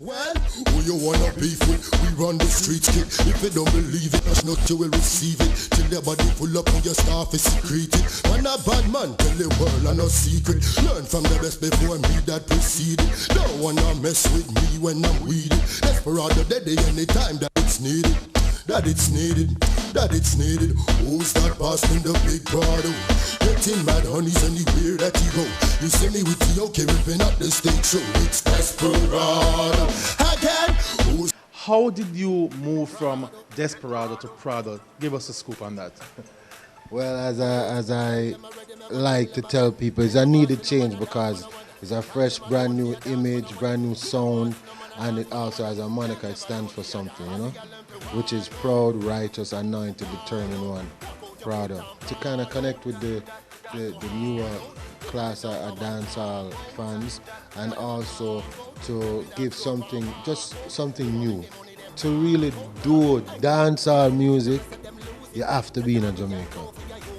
Well, who you wanna beef with? We run the streets, kid. If you don't believe it, that's not you will receive it. Till your body full up and your staff is secreted. Man a bad man, tell the world I no secret. Learn from the best before me that preceded. Don't wanna mess with me when I'm weeded. Desperado dead anytime that it's needed. That it's needed, that it's needed. Who's that passing the big brother? Getting mad honeys anywhere that you go. You see me with the okay ripping up the stage show. It's Desperado again. Who's How did you move from Desperado to Prado? Give us a scoop on that. Well, as I like to tell people, it's a needed change because it's a fresh, brand new image, brand new sound, and it also has a moniker. It stands for something, you know, which is proud, righteous, anointed, determined one, Prado. To kind of connect with the newer class of dancehall fans, and also to give something, just something new. To really do dancehall music, you have to be in Jamaica.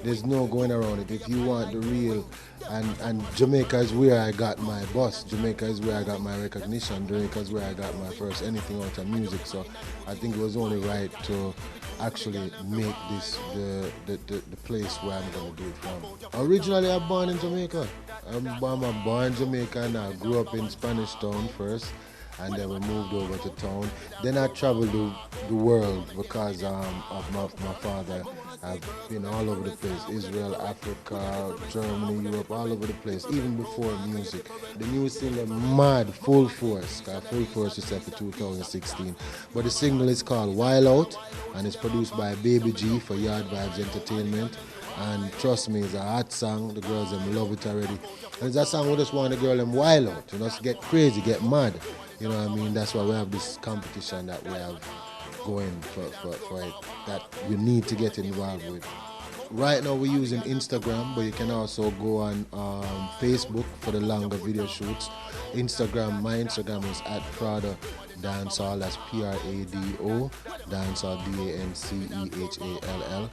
There's no going around it. If you want the real, and Jamaica is where I got my bus. Jamaica is where I got my recognition. Jamaica is where I got my first anything out of music. So I think it was only right to actually make this the place where I'm going to do it from. Originally, I'm born in Jamaica. I'm born in Jamaica, and I grew up in Spanish Town first, and then we moved over to town. Then I traveled the world because of my father. I've been all over the place, Israel, Africa, Germany, Europe, all over the place, even before music. The new single, Mad, Full Force, Full Force is set for 2016. But the single is called Wild Out, and it's produced by Baby G for Yard Vibes Entertainment. And trust me, it's a hot song. The girls them love it already. And it's a song we just want the girl them wild out, you know, to get crazy, get mad. You know what I mean? That's why we have this competition that we have going for it, that you need to get involved with. Right now we're using Instagram, but you can also go on Facebook for the longer video shoots. Instagram, my Instagram is @Prado Dancehall, that's Prado Dancehall, Dancehall.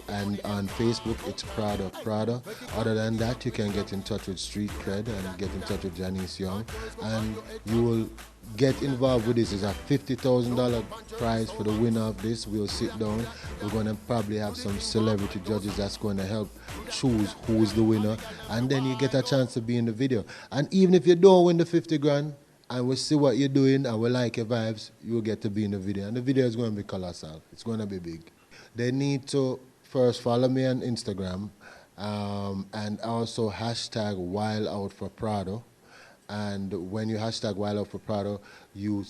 And on Facebook, it's Prada. Other than that, you can get in touch with Street Cred and get in touch with Janice Young, and you will get involved with this. It's a $50,000 prize for the winner of this. We'll sit down. We're going to probably have some celebrity judges that's going to help choose who's the winner, and then you get a chance to be in the video. And even if you don't win the 50 grand, and we see what you're doing and we like your vibes, you'll get to be in the video. And the video is going to be colossal. It's going to be big. They need to first follow me on Instagram, and also hashtag Wild Out for Prado. And when you hashtag Wild Out for Prado, you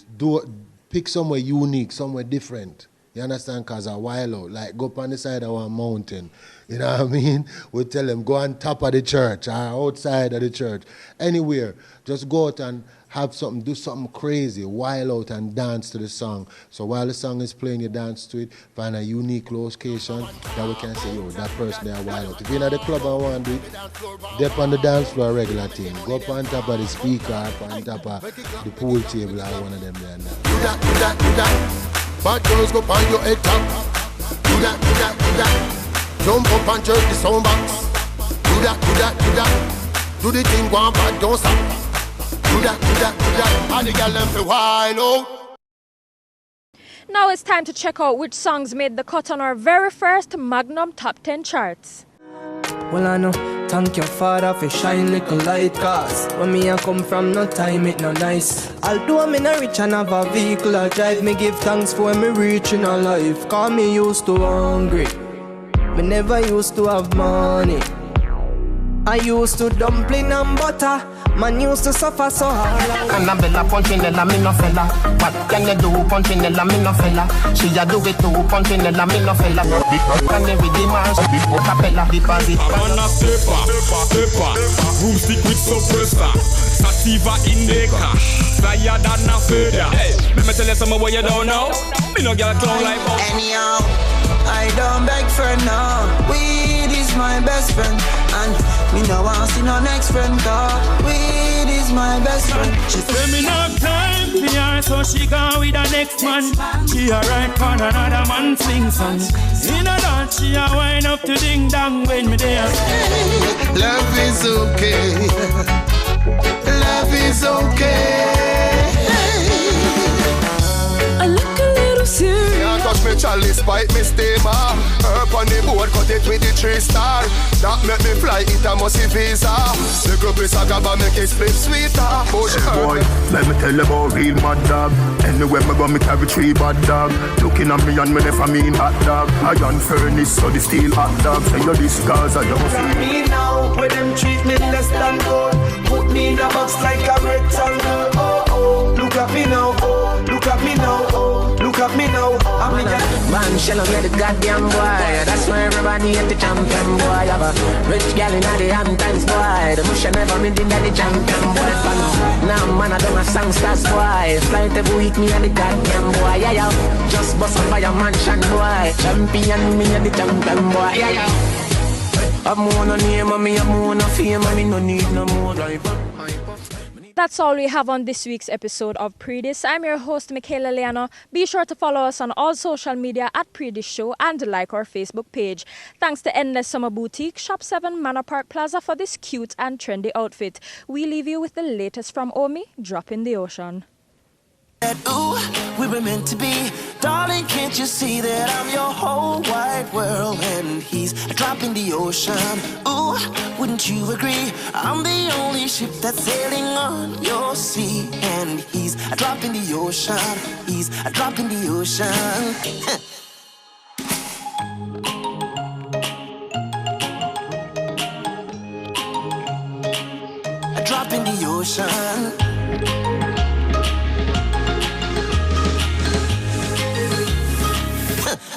pick somewhere unique, somewhere different. You understand? Because a while out, like go up on the side of a mountain. You know what I mean? We tell them go on top of the church or outside of the church. Anywhere. Just go out and have something, do something crazy, wild out and dance to the song. So while the song is playing, you dance to it, find a unique location that we can say, yo, that person there wild out. If you're in the club and want to do it, dip on the dance floor, regular thing. Go up on top of the speaker, up on top of the pool table or one of them there. Do that. Bad girls go on your head top. Do that. Jump up and jerk the sound box. Do that. Do the thing one bad, don't stop. Do that. And the girl them for wild out. Now it's time to check out which songs made the cut on our very first Magnum Top 10 charts. Well, I know, thank your father for shine little light, cause when me I come from, no time it no nice. Although me no rich and have a vehicle I drive, me give thanks for when me reach in a life. Cause me used to hungry, me never used to have money. I used to dumpling and butter, man used to suffer so hard. Annabella Punchinella, me no fella. What can you do, Punchinella, me no fella? She a do it too, Punchinella, me no fella. Can you with the Mars, Capella, deposit. I'm on a stepper, broomstick with suppressor. Sativa in the car, flyer than a feather. Hey, let me tell you something what you don't know. Me no get a clown like that. Anyhow, I don't beg for now. Weed is my best friend, and me no want see no next friend. Cause weed is my best friend. She say me no time for her, so she gone with the next man. She a ride for another man sing song. In a dance, she a wind up to ding dong when me there. Love is okay. Love is okay. I look a little serious. Can't touch me chalice, bite me steamer. Herb on the board, cut it with the 3-star. That make me fly, it a must visa. The group is a gaba, make it split sweeter. Push boy, let me tell you about real mad dog. Anywhere me go, me carry 3 bad dog. Looking at me and me never mean hot dog. Iron furnace, so the steel hot dog. Say you this cause I don't feel me now, when them treat me less than gold. Put me in a box like a rectangle. Oh, look at me now. Oh, look at me now. Oh, look at me now. I'm in a Man, shell on the goddamn boy. That's why everybody at the champion boy. Have a rich gal in the Hamptons boy. The mush never made in the champion boy. Now man, I don't have songsters boy. Flight every week me at the goddamn boy. Yeah, yeah. Just bust up by a mansion boy. Champion me at the champion boy. Yeah, yeah. I'm more no name and me, I'm more no fame and me no need no more life. That's all we have on this week's episode of Predis. I'm your host, Michaela Leano. Be sure to follow us on all social media at Predis Show and like our Facebook page. Thanks to Endless Summer Boutique, Shop 7, Manor Park Plaza for this cute and trendy outfit. We leave you with the latest from Omi, Drop in the Ocean. ooh, we were meant to be. Darling, can't you see that I'm your whole wide world and he's a drop in the ocean? Ooh, wouldn't you agree? I'm the only ship that's sailing on your sea and he's a drop in the ocean. He's a drop in the ocean. A drop in the ocean.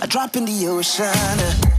A drop in the ocean.